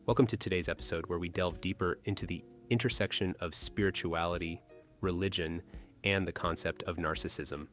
Welcome to today's episode where we delve deeper into the intersection of spirituality, religion, and the concept of narcissism.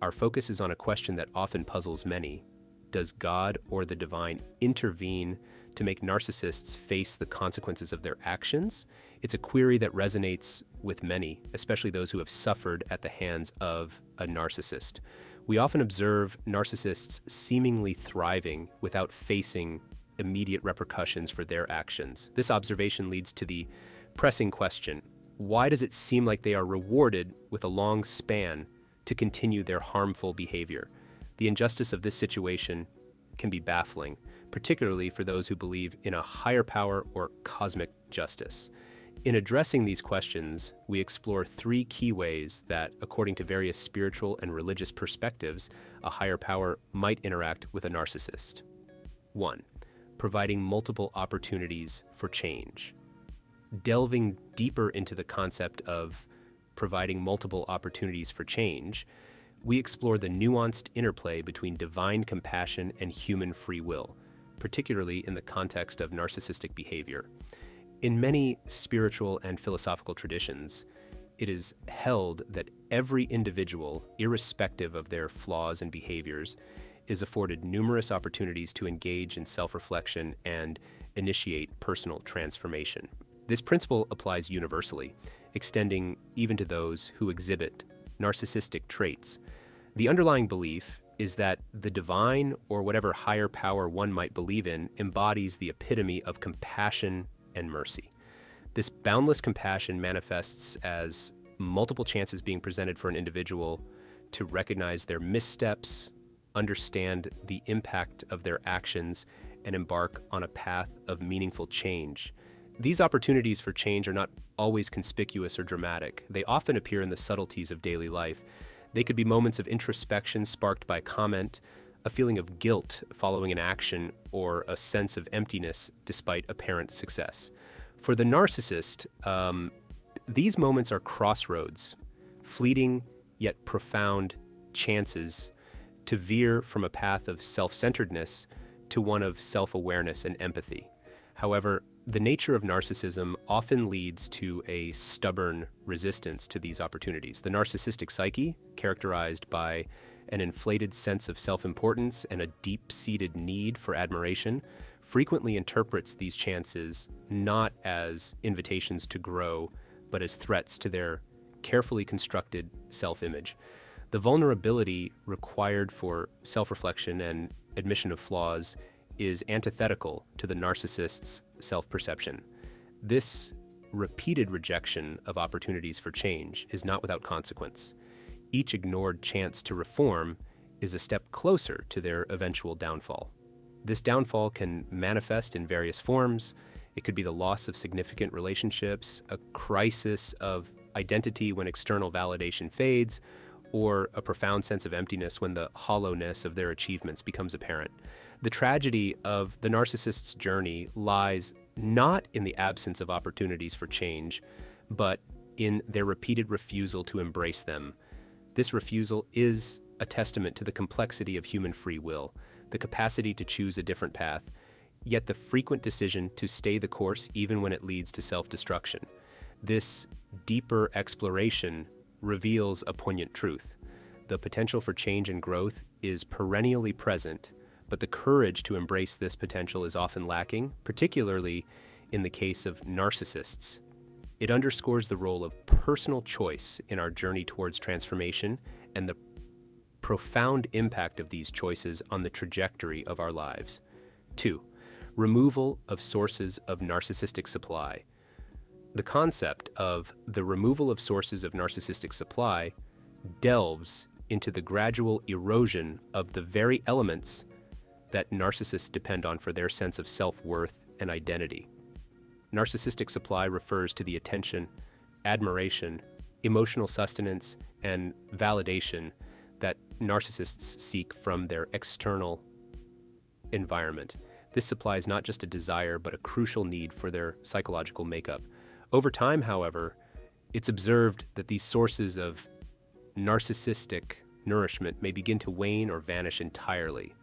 Our focus is on a question that often puzzles many. Does God or the divine intervene to make narcissists face the consequences of their actions? It's a query that resonates with many, especially those who have suffered at the hands of a narcissist. We often observe narcissists seemingly thriving without facing immediate repercussions for their actions. This observation leads to the pressing question: why does it seem like they are rewarded with a long span to continue their harmful behavior? The injustice of this situation can be baffling, particularly for those who believe in a higher power or cosmic justice. In addressing these questions, we explore three key ways that, according to various spiritual and religious perspectives, a higher power might interact with a narcissist. 1. Providing multiple opportunities for change. Delving deeper into the concept of providing multiple opportunities for change, we explore the nuanced interplay between divine compassion and human free will, particularly in the context of narcissistic behavior. In many spiritual and philosophical traditions, it is held that every individual, irrespective of their flaws and behaviors, is afforded numerous opportunities to engage in self-reflection and initiate personal transformation. This principle applies universally, extending even to those who exhibit narcissistic traits. The underlying belief is that the divine, or whatever higher power one might believe in, embodies the epitome of compassion and mercy. This boundless compassion manifests as multiple chances being presented for an individual to recognize their missteps, understand the impact of their actions, and embark on a path of meaningful change. These opportunities for change are not always conspicuous or dramatic. They often appear in the subtleties of daily life. They could be moments of introspection sparked by comment, a feeling of guilt following an action, or a sense of emptiness despite apparent success. For the narcissist, these moments are crossroads, fleeting yet profound chances to veer from a path of self-centeredness to one of self-awareness and empathy. However, the nature of narcissism often leads to a stubborn resistance to these opportunities. The narcissistic psyche, characterized by an inflated sense of self-importance and a deep-seated need for admiration, frequently interprets these chances not as invitations to grow, but as threats to their carefully constructed self-image. The vulnerability required for self-reflection and admission of flaws is antithetical to the narcissist's self-perception. This repeated rejection of opportunities for change is not without consequence. Each ignored chance to reform is a step closer to their eventual downfall. This downfall can manifest in various forms. It could be the loss of significant relationships, a crisis of identity when external validation fades, or a profound sense of emptiness when the hollowness of their achievements becomes apparent. The tragedy of the narcissist's journey lies not in the absence of opportunities for change, but in their repeated refusal to embrace them. This refusal is a testament to the complexity of human free will, the capacity to choose a different path, yet the frequent decision to stay the course even when it leads to self-destruction. This deeper exploration reveals a poignant truth. The potential for change and growth is perennially present, but the courage to embrace this potential is often lacking, particularly in the case of narcissists. It underscores the role of personal choice in our journey towards transformation and the profound impact of these choices on the trajectory of our lives. 2. Removal of sources of narcissistic supply. The concept of the removal of sources of narcissistic supply delves into the gradual erosion of the very elements that narcissists depend on for their sense of self-worth and identity. Narcissistic supply refers to the attention, admiration, emotional sustenance, and validation that narcissists seek from their external environment. This supply is not just a desire, but a crucial need for their psychological makeup. Over time, however, it's observed that these sources of narcissistic nourishment may begin to wane or vanish entirely.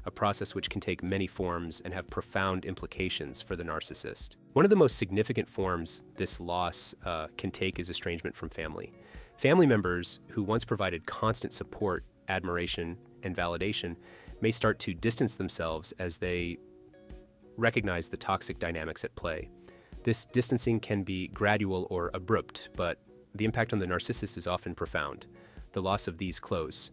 a process which can take many forms and have profound implications for the narcissist. One of the most significant forms this loss can take is estrangement from family. Family members who once provided constant support, admiration, and validation may start to distance themselves as they recognize the toxic dynamics at play. This distancing can be gradual or abrupt, but the impact on the narcissist is often profound. The loss of these close,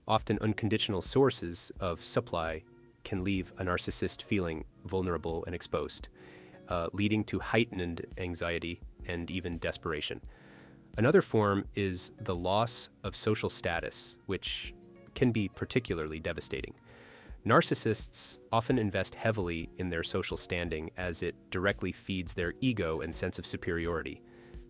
often unconditional sources of supply can leave a narcissist feeling vulnerable and exposed, leading to heightened anxiety and even desperation. Another form is the loss of social status, which can be particularly devastating. Narcissists often invest heavily in their social standing as it directly feeds their ego and sense of superiority.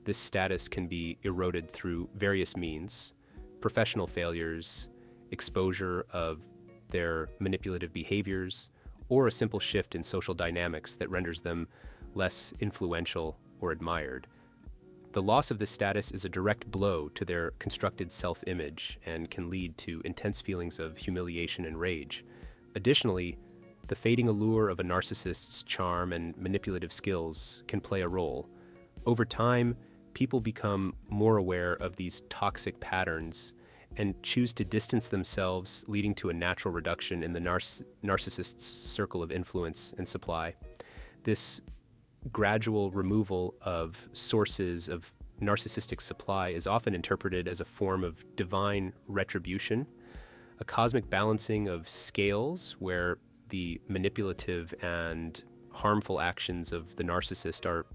This status can be eroded through various means: professional failures, exposure of their manipulative behaviors, or a simple shift in social dynamics that renders them less influential or admired. The loss of this status is a direct blow to their constructed self-image and can lead to intense feelings of humiliation and rage. Additionally, the fading allure of a narcissist's charm and manipulative skills can play a role. Over time, people become more aware of these toxic patterns and choose to distance themselves, leading to a natural reduction in the narcissist's circle of influence and supply. This gradual removal of sources of narcissistic supply is often interpreted as a form of divine retribution, a cosmic balancing of scales where the manipulative and harmful actions of the narcissist are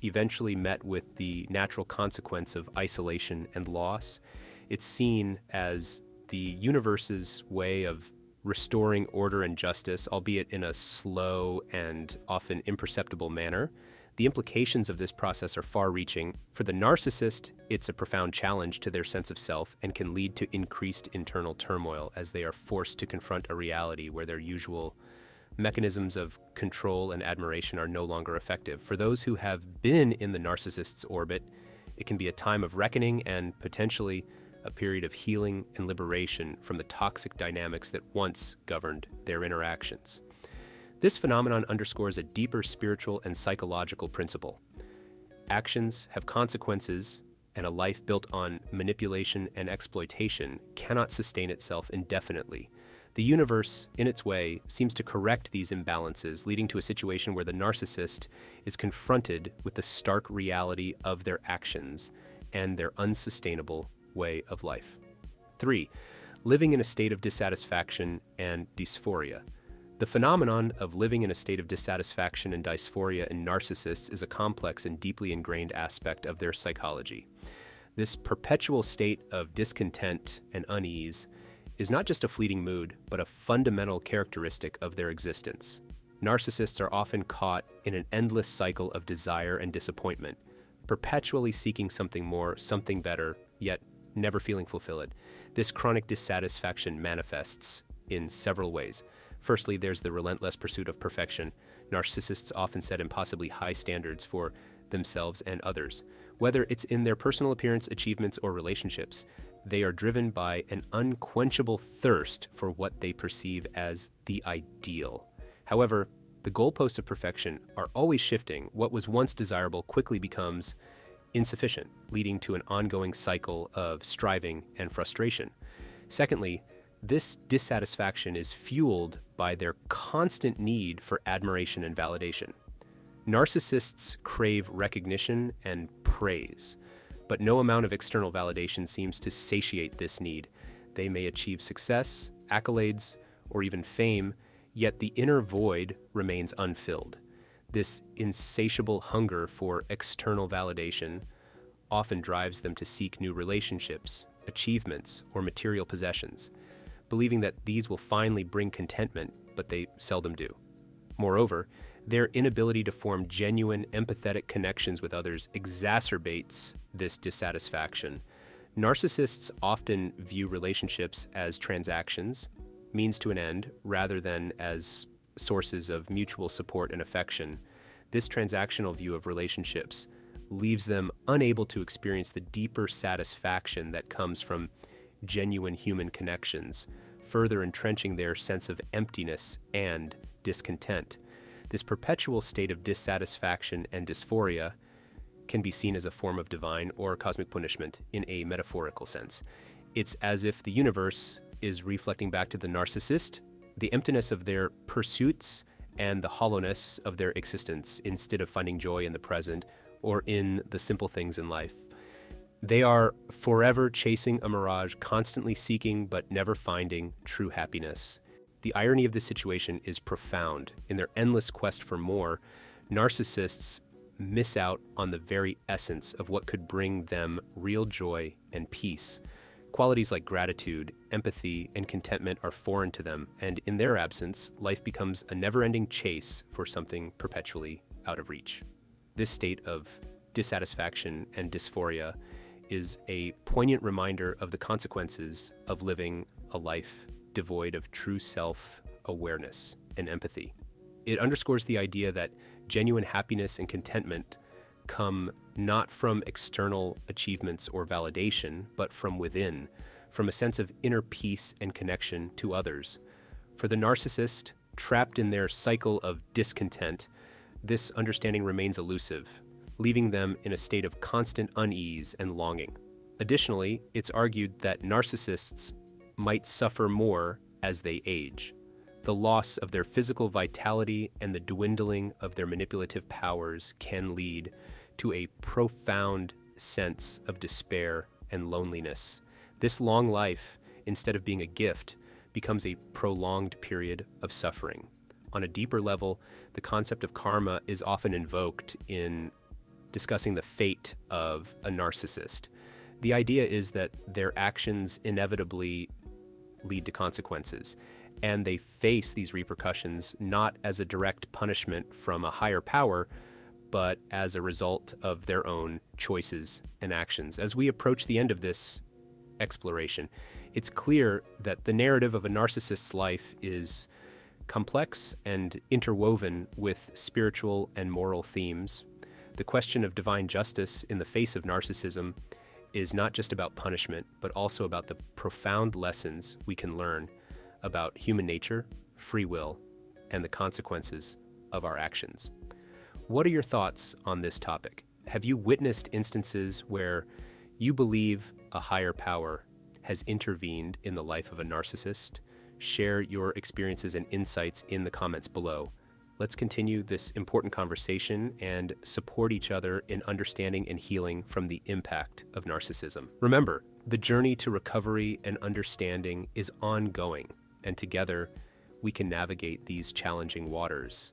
eventually met with the natural consequence of isolation and loss. It's seen as the universe's way of restoring order and justice, albeit in a slow and often imperceptible manner. The implications of this process are far-reaching. For the narcissist, it's a profound challenge to their sense of self and can lead to increased internal turmoil as they are forced to confront a reality where their usual mechanisms of control and admiration are no longer effective. For those who have been in the narcissist's orbit, it can be a time of reckoning and potentially a period of healing and liberation from the toxic dynamics that once governed their interactions. This phenomenon underscores a deeper spiritual and psychological principle. Actions have consequences, and a life built on manipulation and exploitation cannot sustain itself indefinitely. The universe, in its way, seems to correct these imbalances, leading to a situation where the narcissist is confronted with the stark reality of their actions and their unsustainable way of life. 3. Living in a state of dissatisfaction and dysphoria. The phenomenon of living in a state of dissatisfaction and dysphoria in narcissists is a complex and deeply ingrained aspect of their psychology. This perpetual state of discontent and unease is not just a fleeting mood, but a fundamental characteristic of their existence. Narcissists are often caught in an endless cycle of desire and disappointment, perpetually seeking something more, something better, yet never feeling fulfilled. This chronic dissatisfaction manifests in several ways. Firstly, there's the relentless pursuit of perfection. Narcissists often set impossibly high standards for themselves and others. Whether it's in their personal appearance, achievements, or relationships, they are driven by an unquenchable thirst for what they perceive as the ideal. However, the goalposts of perfection are always shifting. What was once desirable quickly becomes insufficient, leading to an ongoing cycle of striving and frustration. Secondly, this dissatisfaction is fueled by their constant need for admiration and validation. Narcissists crave recognition and praise, but no amount of external validation seems to satiate this need. They may achieve success, accolades, or even fame, yet the inner void remains unfilled. This insatiable hunger for external validation often drives them to seek new relationships, achievements, or material possessions, believing that these will finally bring contentment, but they seldom do. Moreover, their inability to form genuine, empathetic connections with others exacerbates this dissatisfaction. Narcissists often view relationships as transactions, means to an end, rather than as sources of mutual support and affection. This transactional view of relationships leaves them unable to experience the deeper satisfaction that comes from genuine human connections, further entrenching their sense of emptiness and discontent. This perpetual state of dissatisfaction and dysphoria can be seen as a form of divine or cosmic punishment in a metaphorical sense. It's as if the universe is reflecting back to the narcissist the emptiness of their pursuits and the hollowness of their existence instead of finding joy in the present or in the simple things in life. They are forever chasing a mirage, constantly seeking but never finding true happiness. The irony of this situation is profound. In their endless quest for more, narcissists miss out on the very essence of what could bring them real joy and peace. Qualities like gratitude, empathy, and contentment are foreign to them, and in their absence, life becomes a never-ending chase for something perpetually out of reach. This state of dissatisfaction and dysphoria is a poignant reminder of the consequences of living a life devoid of true self-awareness and empathy. It underscores the idea that genuine happiness and contentment come not from external achievements or validation, but from within, from a sense of inner peace and connection to others. For the narcissist, trapped in their cycle of discontent, this understanding remains elusive, leaving them in a state of constant unease and longing. Additionally, it's argued that narcissists might suffer more as they age. The loss of their physical vitality and the dwindling of their manipulative powers can lead to a profound sense of despair and loneliness. This long life, instead of being a gift, becomes a prolonged period of suffering. On a deeper level, the concept of karma is often invoked in discussing the fate of a narcissist. The idea is that their actions inevitably lead to consequences, and they face these repercussions not as a direct punishment from a higher power, but as a result of their own choices and actions. As we approach the end of this exploration, it's clear that the narrative of a narcissist's life is complex and interwoven with spiritual and moral themes. The question of divine justice in the face of narcissism is not just about punishment, but also about the profound lessons we can learn about human nature, free will, and the consequences of our actions. What are your thoughts on this topic? Have you witnessed instances where you believe a higher power has intervened in the life of a narcissist? Share your experiences and insights in the comments below. Let's continue this important conversation and support each other in understanding and healing from the impact of narcissism. Remember, the journey to recovery and understanding is ongoing, and together we can navigate these challenging waters.